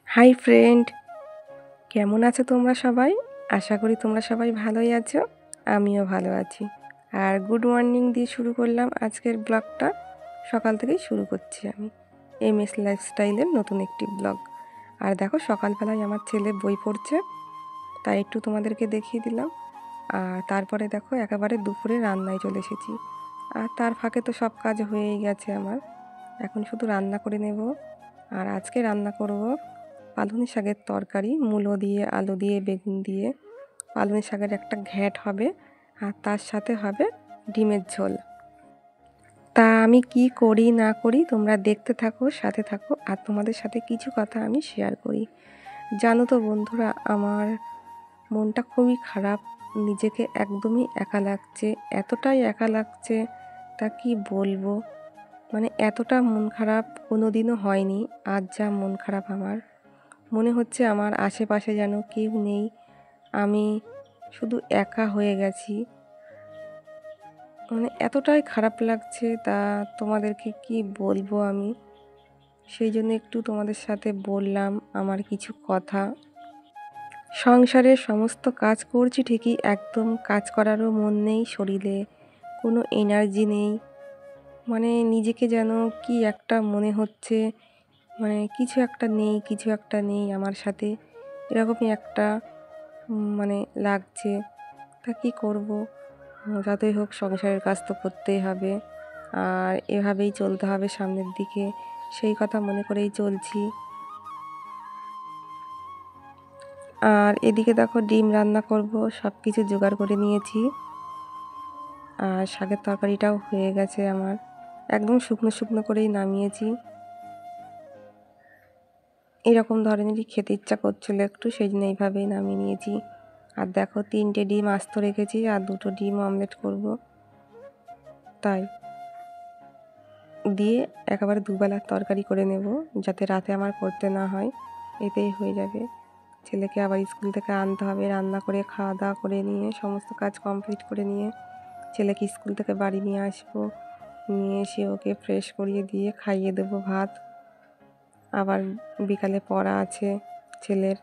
Hi friend, কেমন আছো তোমরা সবাই? আশা করি তোমরা সবাই ভালোই আছো। আমিও ভালো আছি। আর গুড মর্নিং দিয়ে শুরু করলাম আজকের ব্লগটা। সকাল থেকেই শুরু করছি আমি MS লাইফস্টাইলের নতুন একটি ব্লগ। আর দেখো, সকালবেলায় আমার ছেলে বই পড়ছে, তাই একটু তোমাদেরকে দেখিয়ে দিলাম। আর তারপরে দেখো, একেবারে দুপুরে রান্নায় চলে এসেছি। আর তার ফাঁকে তো সব কাজ হয়েই গেছে আমার। এখন শুধু রান্না করে নেব। আর আজকে রান্না করব পালং শাকের তরকারি, মূলো দিয়ে, আলু দিয়ে, বেগুন দিয়ে। পালং শাকের একটা ঘ্যাঁট হবে, আর তার সাথে হবে ডিমের ঝোল। তা আমি কি করি না করি তোমরা দেখতে থাকো, সাথে থাকো, আর তোমাদের সাথে কিছু কথা আমি শেয়ার করি। জানো তো বন্ধুরা, আমার মনটা খুবই খারাপ। নিজেকে একদমই একা লাগছে, এতটাই একা লাগছে তা কি বলবো। মানে এতটা মন খারাপ কোনোদিনও হয়নি। আজ যা মন খারাপ আমার, মনে হচ্ছে আমার আশেপাশে যেন কেউ নেই, আমি শুধু একা হয়ে গেছি। মানে এতটাই খারাপ লাগছে, তা তোমাদেরকে কি বলবো আমি। সেই জন্য একটু তোমাদের সাথে বললাম আমার কিছু কথা। সংসারের সমস্ত কাজ করছি ঠিকই, একদম কাজ করারও মন নেই, শরীরে কোনো এনার্জি নেই। মানে নিজেকে যেন কি একটা মনে হচ্ছে, মানে কিছু একটা নেই, কিছু একটা নেই আমার সাথে, এরকমই একটা মানে লাগছে। তা কী করবো, যতই হোক সংসারের কাজ তো করতেই হবে, আর এভাবেই চলতে হবে সামনের দিকে, সেই কথা মনে করেই চলছি। আর এদিকে দেখো, ডিম রান্না করব, সব কিছু জোগাড় করে নিয়েছি। আর শাকের তরকারিটাও হয়ে গেছে আমার, একদম শুকনো শুকনো করেই নামিয়েছি। এরকম ধরনেরই খেতে ইচ্ছা করছিলো একটু, সেই জন্য এইভাবেই নামিয়ে নিয়েছি। আর দেখো, 3টে ডিম আস্ত রেখেছি, আর 2টো ডিম অমলেট করব। তাই দিয়ে একেবারে দুবেলার তরকারি করে নেব, যাতে রাতে আমার করতে না হয়, এতেই হয়ে যাবে। ছেলেকে আবার স্কুল থেকে আনতে হবে, রান্না করে খাওয়া দাওয়া করে নিয়ে সমস্ত কাজ কমপ্লিট করে নিয়ে ছেলেকে স্কুল থেকে বাড়ি নিয়ে আসবো। নিয়ে এসে ওকে ফ্রেশ করিয়ে দিয়ে খাইয়ে দেবো ভাত। আবার বিকালে পড়া আছে ছেলের,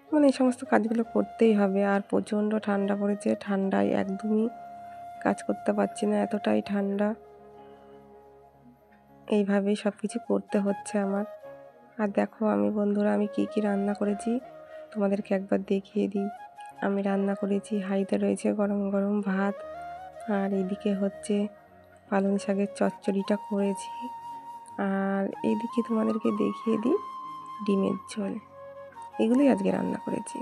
মানে এই সমস্ত কাজগুলো করতেই হবে। আর প্রচণ্ড ঠান্ডা পড়েছে, ঠান্ডায় একদমই কাজ করতে পারছি না, এতটাই ঠান্ডা। এইভাবেই সব কিছু করতে হচ্ছে আমার। আর দেখো আমি বন্ধুরা, আমি কি কি রান্না করেছি তোমাদেরকে একবার দেখিয়ে দিই। আমি রান্না করেছি, হাঁড়িতে রয়েছে গরম গরম ভাত, আর এদিকে হচ্ছে পালং শাকের চচ্চড়িটা করেছি, আর এইদিকে তোমাদেরকে দেখিয়ে দিই ডিমের ঝোল। এগুলোই আজকে রান্না করেছি।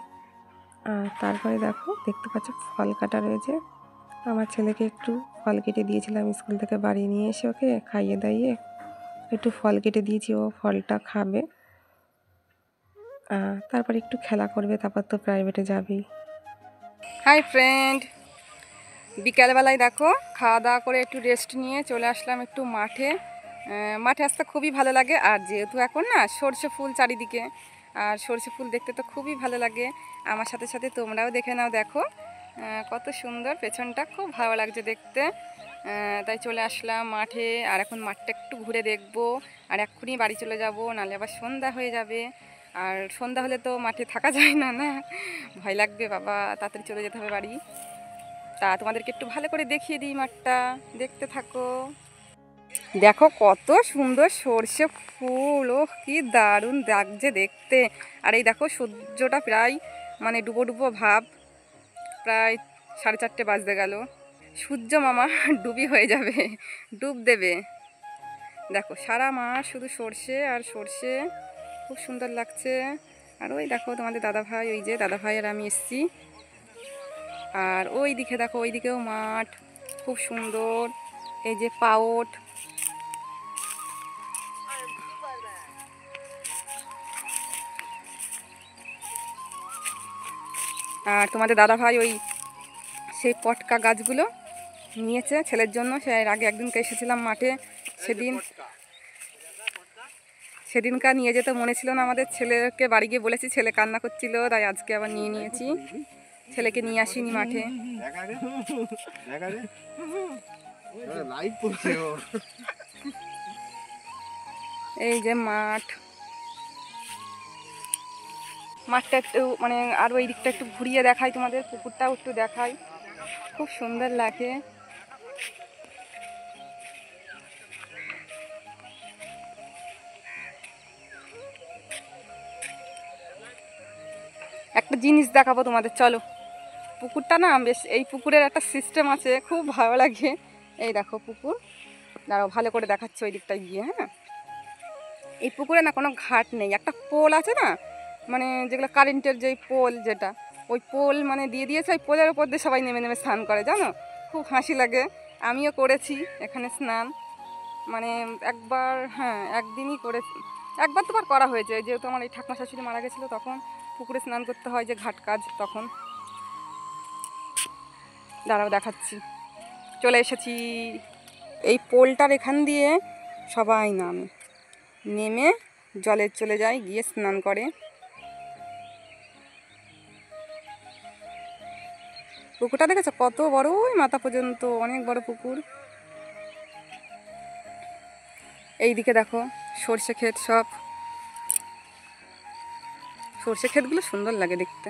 আর তারপরে দেখো, দেখতে পাচ্ছ ফল কাটা রয়েছে। আমার ছেলেকে একটু ফল কেটে দিয়েছিলাম, স্কুল থেকে বাড়ি নিয়ে এসে ওকে খাইয়ে দাইয়ে একটু ফল কেটে দিয়েছি, ও ফলটা খাবে। তারপর একটু খেলা করবে, তারপর তো প্রাইভেটে যাবেই। হাই ফ্রেন্ড, বিকালবেলায় দেখো খাওয়া দাওয়া করে একটু রেস্ট নিয়ে চলে আসলাম একটু মাঠে। মাঠে আসতে খুবই ভালো লাগে, আর যেহেতু এখন না সর্ষে ফুল চারিদিকে, আর সর্ষে ফুল দেখতে তো খুবই ভালো লাগে। আমার সাথে সাথে তোমরাও দেখে নাও, দেখো কত সুন্দর, পেছনটা খুব ভালো লাগছে দেখতে। তাই চলে আসলাম মাঠে, আর এখন মাঠটা একটু ঘুরে দেখবো, আর এক্ষুনি বাড়ি চলে যাব, নাহলে আবার সন্ধ্যা হয়ে যাবে। আর সন্ধ্যা হলে তো মাঠে থাকা যায় না, না ভয় লাগবে বাবা, তাড়াতাড়ি চলে যেতে হবে বাড়ি। তা তোমাদেরকে একটু ভালো করে দেখিয়ে দিই মাঠটা, দেখতে থাকো। দেখো কত সুন্দর সর্ষে ফুল, ও কি দারুণ লাগছে দেখতে। আর এই দেখো, সূর্যটা প্রায় মানে ডুবো ডুবো ভাব, প্রায় 4:30 বাজতে গেল। সূর্য মামা ডুবি হয়ে যাবে, ডুব দেবে। দেখো সারা মাঠ শুধু সর্ষে আর সর্ষে, খুব সুন্দর লাগছে। আর ওই দেখো তোমাদের দাদাভাই, ওই যে দাদাভাই আর আমি এসছি। আর ওই দিকে দেখো, ওই দিকেও মাঠ খুব সুন্দর, এই যে পাউট। আর তোমাদের দাদাভাই ওই সেই পটকা গাছগুলো নিয়েছে ছেলের জন্য। সে আগে একদিনকে এসেছিলাম মাঠে, সেদিনকার নিয়ে যেতে মনে ছিল না আমাদের, ছেলেকে বাড়ি গিয়ে বলেছি, ছেলে কান্না করছিল, তাই আজকে আবার নিয়ে নিয়েছি। ছেলেকে নিয়ে আসিনি মাঠে। এই যে মাঠ, মাঠটা একটু মানে আরও এই দিকটা একটু ঘুরিয়ে দেখাই তোমাদের, পুকুরটাও একটু দেখাই, খুব সুন্দর লাগে। একটা জিনিস দেখাবো তোমাদের, চলো। পুকুরটা না বেশ, এই পুকুরের একটা সিস্টেম আছে, খুব ভালো লাগে। এই দেখো পুকুর, দাঁড়াও ভালো করে দেখাচ্ছি ওই দিকটায় গিয়ে। হ্যাঁ, এই পুকুরে না কোনো ঘাট নেই, একটা পোল আছে না, মানে যেগুলো কারেন্টের যেই পোল, যেটা ওই পোল মানে দিয়ে দিয়েছে, ওই পোলের ওপর দিয়ে সবাই নেমে নেমে স্নান করে, জানো, খুব হাসি লাগে। আমিও করেছি এখানে স্নান, মানে একবার, হ্যাঁ একদিনই করেছি, একবার দুবার করা হয়েছে, যেহেতু আমার এই ঠাকুমা শাশুড়ি মারা গেছিলো তখন পুকুরে স্নান করতে হয়, যে ঘাট কাজ তখন। দাঁড়াও দেখাচ্ছি, চলে এসেছি। এই পোলটার এখান দিয়ে সবাই নেমে জলে চলে যায়, গিয়ে স্নান করে। পুকুরটা দেখেছো কত বড়, ওই মাথা পর্যন্ত, অনেক বড় পুকুর। এইদিকে দেখো সর্ষে ক্ষেত, সব সর্ষে ক্ষেতগুলো সুন্দর লাগে দেখতে।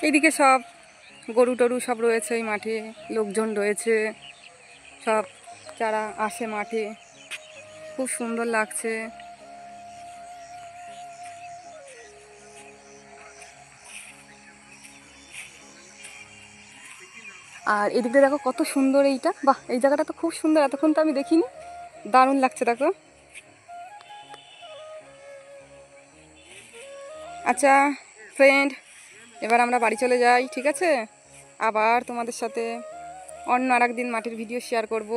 এইদিকে সব গরু টরু সব রয়েছে, এই মাঠে লোকজন রয়েছে সব, যারা আসে মাঠে, খুব সুন্দর লাগছে। আর এদিকে দেখো কত সুন্দর এইটা, বাহ এই জায়গাটা তো খুব সুন্দর, এতক্ষণ তো আমি দেখিনি, দারুণ লাগছে দেখো। আচ্ছা ফ্রেন্ড, এবার আমরা বাড়ি চলে যাই, ঠিক আছে? আবার তোমাদের সাথে অন্য আর একদিন মাটির ভিডিও শেয়ার করব।